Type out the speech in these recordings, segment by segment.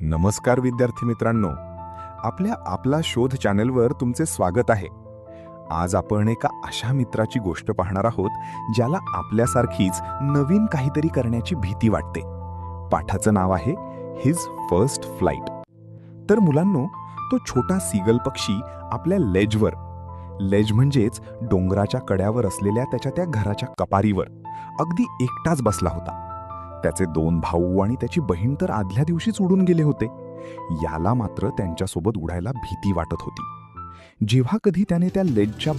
नमस्कार विद्यार्थी मित्रांनो, आपला शोध चॅनलवर तुमचे स्वागत आहे. आज आपण एका अशा मित्राची गोष्ट पाहणार आहोत ज्याला आपल्यासारखीच नवीन काहीतरी करण्याची भीती वाटते. पाठाचं नाव आहे हिज फर्स्ट फ्लाइट. तर मुलांनो, तो छोटा सीगल पक्षी आपल्या लेज म्हणजेच डोंगराच्या कड्यावर असलेल्या त्या घराच्या कपारीवर अगदी एकटाच बसला होता. त्याचे 2 भाऊ आणि त्याची बहीण तर आदल्या दिवशीच उडून गेले होते. याला मात्र त्यांच्यासोबत उडायला भीती वाटत होती. जेव्हा कधी त्याने त्या लेजच्या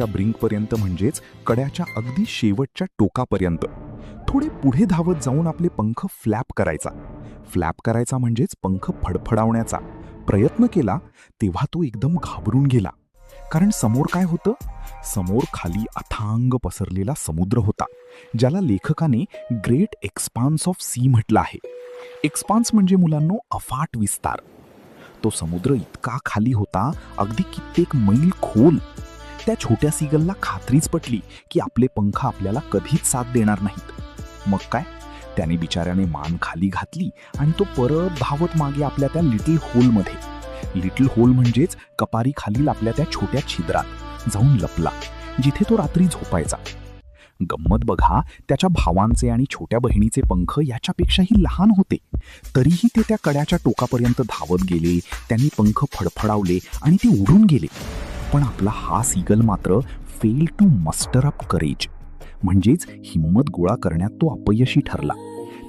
ब्रिंकपर्यंत म्हणजेच कड्याच्या अगदी शेवटच्या टोकापर्यंत थोडे पुढे धावत जाऊन आपले पंख फ्लॅप करायचा म्हणजेच पंख फडफडावण्याचा प्रयत्न केला, तेव्हा तो एकदम घाबरून गेला. कारण समोर काय होतं? समोर खाली अथांग पसरलेला समुद्र होता, ज्याला लेखकाने ग्रेट एक्सपान्स ऑफ सी म्हटलं आहे. एक्सपान्स म्हणजे मुलांनो अफाट विस्तार. तो समुद्र इतका खाली होता, अगदी कित्येक मैल खोल. त्या छोट्या सीगलला खात्रीच पटली की आपले पंख आपल्याला कधीच साथ देणार नाहीत. मग काय, त्याने बिचाऱ्याने मान खाली घातली आणि तो परत धावत मागे आपल्या त्या लिटल होल म्हणजेच कपारी खालील आपल्या त्या छोट्या छिद्रात जाऊन लपला, जिथे तो रात्री झोपायचा. गंमत बघा, त्याच्या भावांचे आणि छोट्या बहिणीचे पंख याच्यापेक्षाही लहान होते, तरीही ते त्या कड्याच्या टोकापर्यंत धावत गेले. त्यांनी पंख फडफडावले आणि ते उडून गेले. पण आपला हा सीगल मात्र fail to muster up courage, म्हणजेच हिम्मत गोळा करण्यात तो अपयशी ठरला.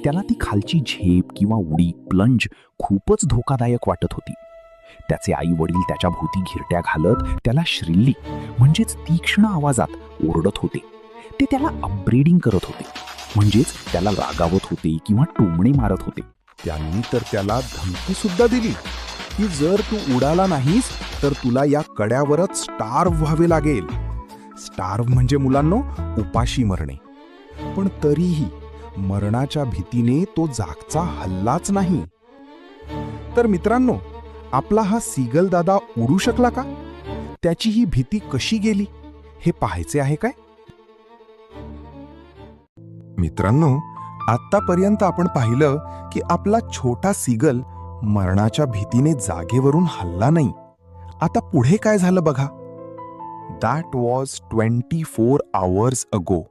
त्याला ती खालची झेप किंवा उडी प्लंज खूपच धोकादायक वाटत होती. त्याचे आई वडील त्याच्या भोवती घिरट्या घालत त्याला श्रील्ली म्हणजेच तीक्ष्ण आवाजात ओरडत होते. ते त्याला अपब्रेडिंग करत होते, म्हणजेच त्याला रागावत होते किंवा टोमणे मारत होते. त्यांनी तर त्याला धमकी सुद्धा दिली की जर तू उडाला नाहीस तर तुला या कड्यावरच स्टार्व्ह व्हावे लागेल. स्टार्व्ह म्हणजे मुलांनो उपाशी मरणे. पण तरीही मरणाच्या भीतीने तो जागचा हल्लाच नाही. तर मित्रांनो, आपला हा सीगल दादा उडू शकला का? त्याची ही भीती कशी गेली हे पाहायचे आहे काय? मित्रांनो, आतापर्यंत आपण पाहिलं की आपला छोटा सीगल मरणाच्या भीतीने जागेवरून हलला नाही. आता पुढे काय झालं बघा. That was 24 hours ago.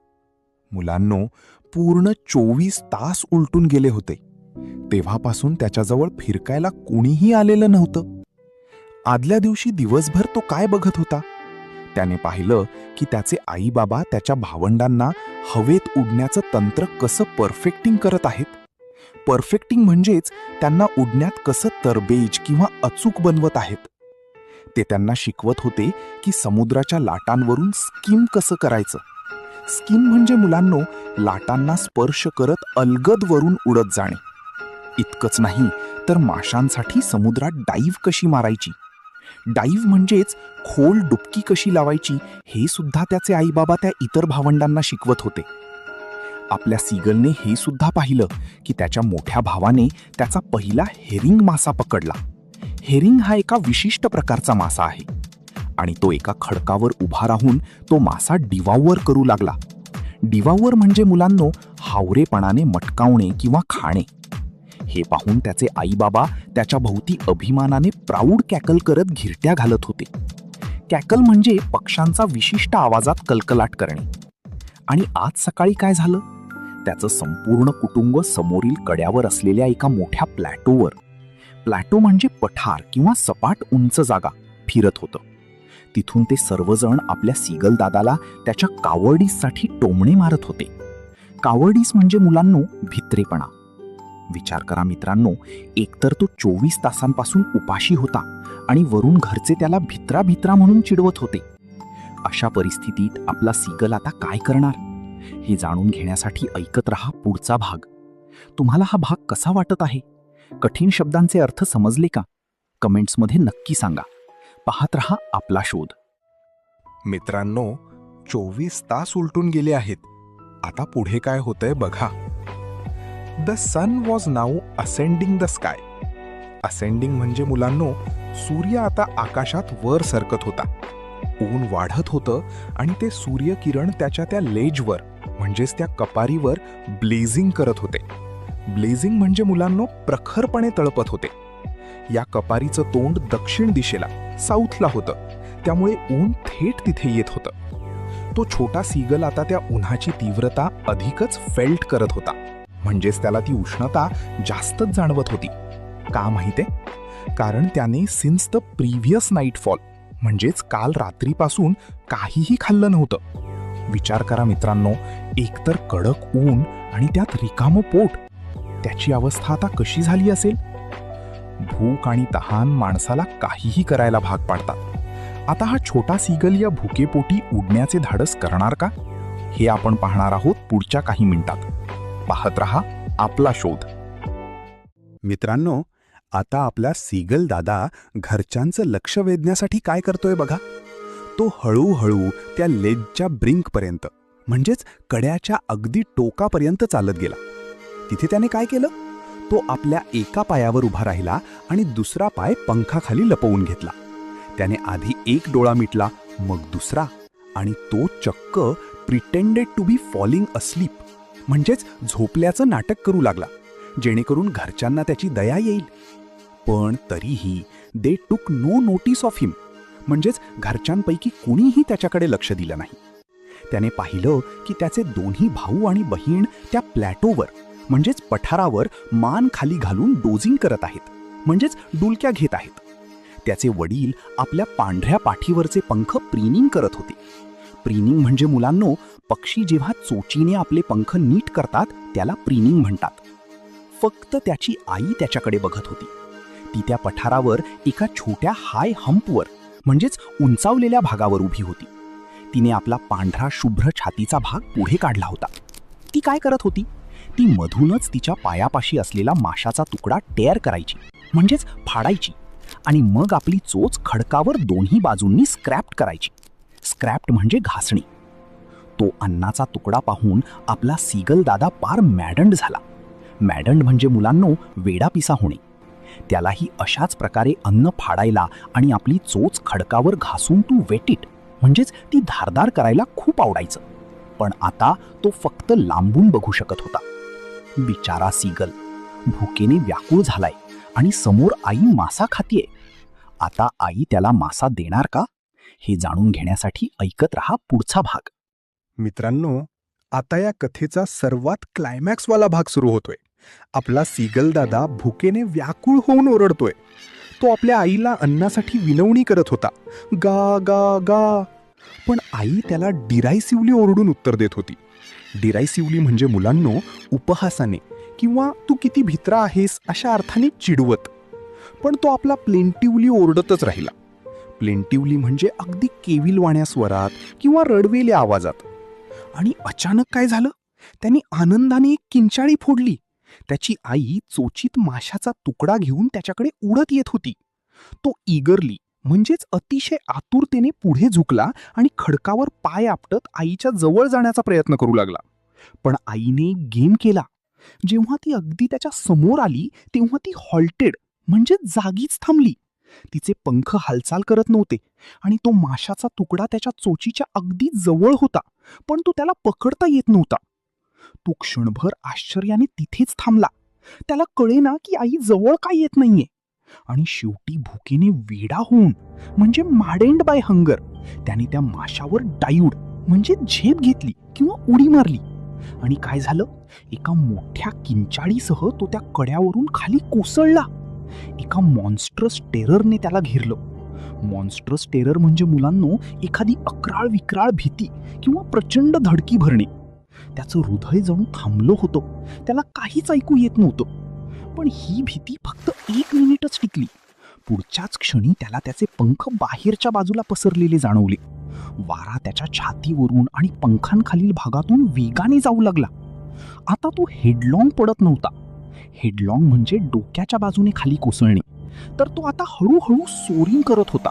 मुलांनो, पूर्ण 24 तास उलटून गेले होते. तेव्हापासून त्याच्याजवळ फिरकायला कोणीही आलेलं नव्हतं. आदल्या दिवशी दिवसभर तो काय बघत होता? त्याने पाहिलं की त्याचे आई बाबा त्याच्या भावंडांना हवेत उडण्याचं तंत्र कसं परफेक्टिंग करत आहेत. परफेक्टिंग म्हणजेच त्यांना उडण्यात कसं तरबेज किंवा अचूक बनवत आहेत. ते त्यांना शिकवत होते की समुद्राच्या लाटांवरून स्किम कसं करायचं. स्किम म्हणजे मुलांनो लाटांना स्पर्श करत अलगद वरून उडत जाणे. इतकंच नाही तर माशांसाठी समुद्रात डाईव्ह कशी मारायची. डाईव्ह म्हणजेच खोल डुबकी कशी लावायची हे सुद्धा त्याचे आईबाबा त्या इतर भावंडांना शिकवत होते. आपल्या सीगलने हे सुद्धा पाहिलं की त्याच्या मोठ्या भावाने त्याचा पहिला हेरिंग मासा पकडला. हेरिंग हा एका विशिष्ट प्रकारचा मासा आहे आणि तो एका खडकावर उभा राहून तो मासा डिवाउअर करू लागला. डिवाउअर म्हणजे मुलांनो हावरेपणाने मटकावणे किंवा खाणे. हे पाहून त्याचे आईबाबा त्याच्या भोवती अभिमानाने प्राऊड कॅकल करत घिरट्या घालत होते. कॅकल म्हणजे पक्ष्यांचा विशिष्ट आवाजात कलकलाट करणे. आणि आज सकाळी काय झालं? त्याचं संपूर्ण कुटुंब समोरील कड्यावर असलेल्या एका मोठ्या प्लॅटो म्हणजे पठार किंवा सपाट उंच जागा फिरत होतं. तिथून ते सर्वजण आपल्या सीगल दादाला त्याच्या कावर्डीससाठी टोमणे मारत होते. कावर्डीस म्हणजे मुलांनो भित्रेपणा. विचार करा मित्रांनो, एकतर तो 24 तासांपासून उपाशी होता आणि वरून घरचे त्याला भित्रा म्हणून चिडवत होते. अशा परिस्थितीत आपला सीगल आता काय करणार हे जाणून घेण्यासाठी ऐकत रहा पुढचा भाग. तुम्हाला हा भाग कसा वाटत आहे? कठीण शब्दांचे अर्थ समजले का? कमेंट्समध्ये नक्की सांगा. पाहत रहा आपला शोध. मित्रांनो, 24 तास उलटून गेले आहेत. आता पुढे काय होतंय बघा. The sun was now ascending the sky. Ascending म्हणजे मुलांनो सूर्य आता आकाशात वर सरकत होता. ऊन वाढत होतं आणि ते सूर्यकिरण त्याच्या त्या लेजवर म्हणजेच त्या कपारीवर ब्लेझिंग करत होते. ब्लेझिंग म्हणजे मुलांनो प्रखरपणे तळपत होते. या कपारीचं तोंड दक्षिण दिशेला साऊथला होतं, त्यामुळे ऊन थेट तिथे येत होतं. तो छोटा सीगल आता त्या उन्हाची तीव्रता अधिकच फेल्ट करत होता. म्हणजेच त्याला ती उष्णता जास्तच जाणवत होती. का माहितीये? कारण त्याने सिन्स द प्रिव्हियस नाईटफॉल म्हणजेच काल रात्रीपासून काहीही खाल्लं नव्हतं. विचार करा मित्रांनो, एकतर कडक ऊन आणि त्यात रिकामं पोट. त्याची अवस्था आता कशी झाली असेल? भूक आणि तहान माणसाला काहीही करायला भाग पाडतात. आता हा छोटा सीगल या भुकेपोटी उडण्याचे धाडस करणार का? हे आपण पाहणार आहोत पुढच्या काही मिनिटात. पाहत रहा आपला शोध. मित्रांनो, आता आपला सीगल दादा घरच्यांचं लक्ष वेधण्यासाठी काय करतोय बघा. तो हळूहळू त्या लेजच्या ब्रिंकपर्यंत म्हणजेच कड्याच्या अगदी टोकापर्यंत चालत गेला. तिथे त्याने काय केलं? तो आपल्या एका पायावर उभा राहिला आणि दुसरा पाय पंखाखाली लपवून घेतला. त्याने आधी एक डोळा मिटला, मग दुसरा, आणि तो चक्क pretended to be falling asleep म्हणजेच झोपल्याचं नाटक करू लागला, जेणेकरून घरच्यांना त्याची दया येईल. पण तरीही दे टूक नो नोटीस ऑफ हिम, म्हणजेच घरच्यांपैकी कुणीही त्याच्याकडे लक्ष दिलं नाही. त्याने पाहिलं की त्याचे दोन्ही भाऊ आणि बहीण त्या प्लॅटोवर म्हणजेच पठारावर मान खाली घालून डोजिंग करत आहेत, म्हणजेच डुलक्या घेत आहेत. त्याचे वडील आपल्या पांढऱ्या पाठीवरचे पंख प्रीनिंग करत होते. प्रीनिंग म्हणजे मुलांनो, पक्षी जेव्हा चोचीने आपले पंख नीट करतात त्याला प्रीनिंग म्हणतात. फक्त त्याची आई त्याच्याकडे बघत होती. ती त्या पठारावर एका छोट्या हाय हंपवर म्हणजेच उंचावलेल्या भागावर उभी होती. तिने आपला पांढरा शुभ्र छातीचा भाग पुढे काढला होता. ती काय करत होती? ती मधूनच तिच्या पायापाशी असलेला माशाचा तुकडा टेअर करायची म्हणजेच फाडायची आणि मग आपली चोच खडकावर दोन्ही बाजूंनी स्क्रॅप्ट करायची. स्क्रॅप्ट म्हणजे घासणी. तो अन्नाचा तुकडा पाहून आपला सीगल दादा पार मॅडंड झाला. मॅडंड म्हणजे मुलांनो वेडापिसा होणे. त्यालाही अशाच प्रकारे अन्न फाडायला आणि आपली चोच खडकावर घासून टू वेट इट म्हणजेच ती धारदार करायला खूप आवडायचं. पण आता तो फक्त लांबून बघू शकत होता. बिचारा सीगल भुकेने व्याकुळ झालाय आणि समोर आई मासा खातीये. आता आई त्याला मासा देणार का? हे जाणून घेण्यासाठी ऐकत रहा पुढचा भाग. मित्रांनो, आता या कथेचा सर्वात क्लायमॅक्सवाला भाग सुरू होतोय. आपला सीगल दादा भुकेने व्याकुळ होऊन ओरडतोय. तो आपल्या आईला अन्नासाठी विनवणी करत होता, गा गा गा. पण आई त्याला डिरायसिव्हली ओरडून उत्तर देत होती. डिरायसिव्हली म्हणजे मुलांनो उपहासाने किंवा तू किती भित्रा आहेस अशा अर्थाने चिडवत. पण तो आपला प्लेंटिव्हली ओरडतच राहिला. प्लेंटिव्हली म्हणजे अगदी केविलवाण्या स्वरात किंवा रडवेल्या आवाजात. आणि अचानक काय झालं? त्यांनी आनंदाने एक किंचाळी फोडली. त्याची आई चोचीत माशाचा तुकडा घेऊन त्याच्याकडे उडत येत होती. तो ईगरली म्हणजेच अतिशय आतुरतेने पुढे झुकला आणि खडकावर पाय आपटत आईच्या जवळ जाण्याचा प्रयत्न करू लागला. पण आईने गेम केला. जेव्हा ती अगदी त्याच्या समोर आली तेव्हा ती हॉल्टेड म्हणजे जागीच थांबली. तिचे पंख हालचाल करत नव्हते आणि तो माशाचा तुकडा त्याच्या चोचीच्या अगदी जवळ होता, पण तो त्याला पकडता येत नव्हता. तो क्षणभर आश्चर्याने तिथेच थांबला. त्याला कळेना की आई जवळ काय येत नाहीये. आणि शेवटी भुकेने वेडा होऊन म्हणजे मॅडेंड बाय हंगर त्याने त्या माशावर डाईव्ड म्हणजे झेप घेतली किंवा उडी मारली. आणि काय झालं? एका मोठ्या किंचाळीसह तो त्या कड्यावरून खाली कोसळला. एका मॉन्स्ट्रस टेररने त्याला घेरलं. मॉन्स्ट्रस टेरर म्हणजे मुलांनो एखादी अक्राळ विक्राळ भीती किंवा प्रचंड धडकी भरणे. त्याचं हृदय जणू थांबलं होतं. त्याला काहीच ऐकू येत नव्हतं. पण ही भीती फक्त 1 मिनिटच टिकली. पुढच्याच क्षणी त्याला त्याचे पंख बाहेरच्या बाजूला पसरलेले जाणवले. वारा त्याच्या छातीवरून आणि पंखांखालील भागातून वेगाने जाऊ लागला. आता तो हेडलॉंग पडत नव्हता. हेडलॉंग म्हणजे डोक्याच्या बाजूने खाली कोसळणे. तर तो आता हळूहळू सोरिंग करत होता.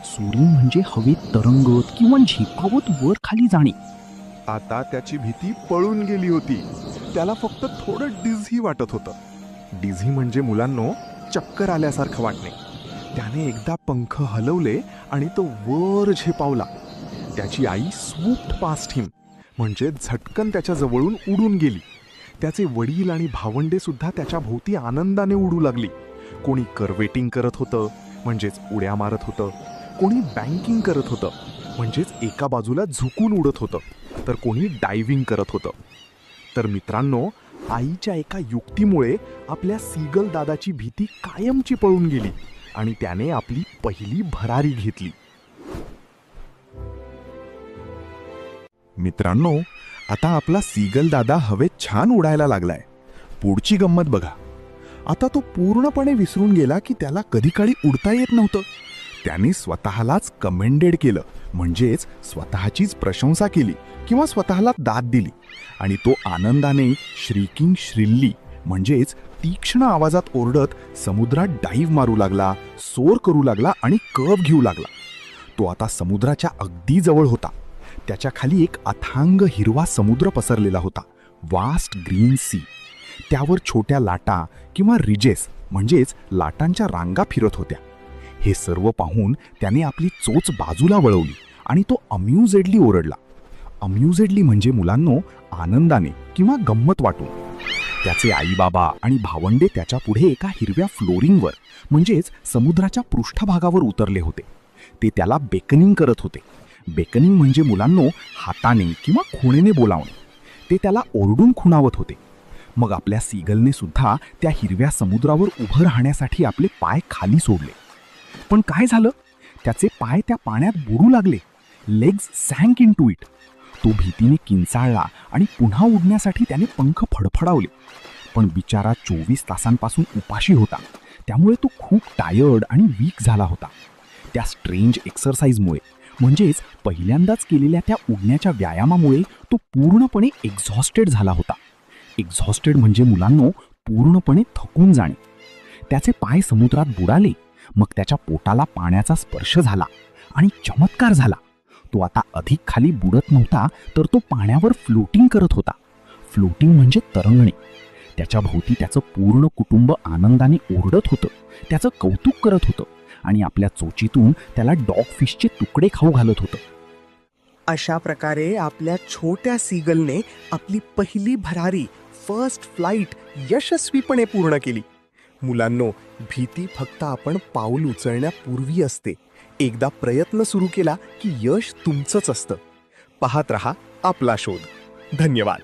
सोरिंग म्हणजे हवेत तरंगत किंवा झेपावत वर खाली जाणे. आता त्याची भीती पळून गेली होती. त्याला फक्त थोडं डिझी वाटत होतं. डिझी म्हणजे मुलांनो चक्कर आल्यासारखं वाटणे. त्याने एकदा पंख हलवले आणि तो वर झेपावला. त्याची आई स्वूप्ड पास्ट हिम म्हणजे झटकन त्याच्या जवळून उडून गेली. त्याचे वडील आणि भावंडे सुद्धा त्याच्या भोवती आनंदाने उडू लागली. कोणी करवेटिंग करत होतं म्हणजेच उड्या मारत होतं, कोणी बँकिंग करत होतं म्हणजेच एका बाजूला झुकून उडत होतं, तर कोणी डायव्हिंग करत होतं. तर मित्रांनो, आईच्या एका युक्तीमुळे आपल्या सीगल दादाची भीती कायमची पळून गेली आणि त्याने आपली पहिली भरारी घेतली. मित्रांनो, आता आपला सीगल दादा हवेत छान उडायला लागलाय. पुढची गंमत बघा. आता तो पूर्णपणे विसरून गेला की त्याला कधी काळी उडता येत नव्हतं. त्याने स्वतःलाच कमेंडेड केलं, म्हणजेच स्वतःचीच प्रशंसा केली किंवा स्वतःला दाद दिली आणि तो आनंदाने श्रीकिंग श्रिल्ली म्हणजेच तीक्ष्ण आवाजात ओरडत समुद्रात डाईव्ह मारू लागला, सोर करू लागला आणि कर्व घेऊ लागला. तो आता समुद्राच्या अगदी जवळ होता. त्याच्या खाली एक अथांग हिरवा समुद्र पसरलेला होता, वास्ट ग्रीन सी. त्यावर छोट्या लाटा किंवा रिजेस म्हणजेच लाटांच्या रांगा फिरत होत्या. हे सर्व पाहून त्याने आपली चोच बाजूला वळवली आणि तो अम्युजेडली ओरडला. अम्युजेडली म्हणजे मुलांनो आनंदाने किंवा गंमत वाटून. त्याचे आईबाबा आणि भावंडे त्याच्या पुढे एका हिरव्या फ्लोरिंगवर म्हणजेच समुद्राच्या पृष्ठभागावर उतरले होते. ते त्याला बेकनिंग करत होते. बेकनिंग म्हणजे मुलांनो हाताने किंवा खुणेने बोलावणे. ते त्याला ओरडून खुणावत होते. मग आपल्या सीगलने सुद्धा त्या हिरव्या समुद्रावर उभं राहण्यासाठी आपले पाय खाली सोडले. पण काय झालं? त्याचे पाय त्या पाण्यात बुडू लागले. Legs sank into it. तो भीतीने किंचाळला आणि पुन्हा उडण्यासाठी त्याने पंख फडफडावले. पण बिचारा 24 तासांपासून उपाशी होता, त्यामुळे तो खूप टायर्ड आणि वीक झाला होता. त्या स्ट्रेंज एक्सरसाइजमुळे म्हणजेच पहिल्यांदाच केलेल्या त्या उडण्याच्या व्यायामामुळे तो पूर्णपणे एक्झॉस्टेड झाला होता. एक्झॉस्टेड म्हणजे मुलांनो पूर्णपणे थकून जाणे. त्याचे पाय समुद्रात बुडाले. मग त्याच्या पोटाला पाण्याचा स्पर्श झाला आणि चमत्कार झाला. तो आता अधिक खाली बुडत नव्हता, तर तो पाण्यावर फ्लोटिंग करत होता. फ्लोटिंग म्हणजे तरंगणे. त्याच्या भोवती त्याचं पूर्ण कुटुंब आनंदाने ओरडत होतं, त्याचं कौतुक करत होतं आणि आपल्या चोचीतून त्याला डॉगफिशचे तुकडे खाऊ घालत होतं. अशा प्रकारे आपल्या छोट्या सीगलने आपली पहिली भरारी फर्स्ट फ्लाईट यशस्वीपणे पूर्ण केली. मुलांनो, भीती फक्त आपण पाऊल उचलण्यापूर्वी असते. एकदा प्रयत्न सुरू केला की यश तुमचंच असतं. पाहत रहा आपला शोध. धन्यवाद.